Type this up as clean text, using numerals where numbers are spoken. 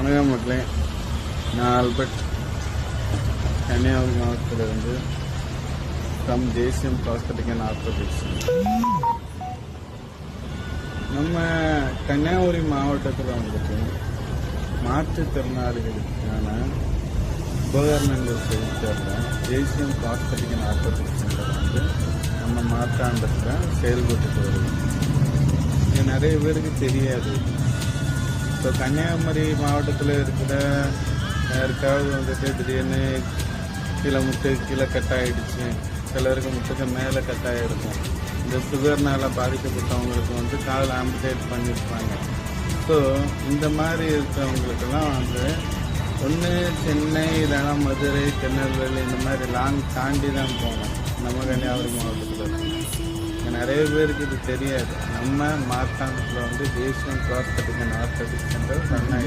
வணக்கம் மக்களே, நான் ஆல்பர்ட், கன்னியாகுமரி மாவட்டத்திலிருந்து ஃப்ரம் தேசியம் ப்ராஸ்தட்டிக் அண்ட் ஆர்த்தோபெடிக்ஸ். நம்ம கன்னியாகுமரி மாவட்டத்தில் வந்துட்டு மாற்றுத்திறனாளிகளுக்கான உபகரணங்கள் செலுத்தல தேசியம் ப்ராஸ்தட்டிக் அண்ட் ஆர்த்தோபெடிக்ஸ் சென்டர் வந்து நம்ம மாற்றாண்டத்தில் செயல்பட்டு வருது. இது நிறைய பேருக்கு தெரியாது. ஸோ கன்னியாகுமரி மாவட்டத்தில் இருக்கிற யாருக்காவது வந்துட்டு திடீர்னு கீழே கட்டாயிடுச்சு, சிலருக்கு முட்டுக்கு மேலே கட்டாயிருக்கும். இந்த சுகர்னால் பாதிக்கப்பட்டவங்களுக்கு வந்து கால் ஆம்பிடேட் பண்ணியிருப்பாங்க. ஸோ இந்த மாதிரி இருக்கிறவங்களுக்கெல்லாம் வந்து ஒன்று சென்னை, இல்லைனா மதுரை, திருநெல்வேலி இந்த மாதிரி லாங் தாண்டி தான் போகணும் நம்ம கன்னியாகுமரி மாவட்டத்தில். நிறைய பேருக்கு இது தெரியாது. நம்ம மார்த்தாண்டத்தில் வந்து தேசியம் prosthetic and orthopaedics centre run ஆகிடுச்சு.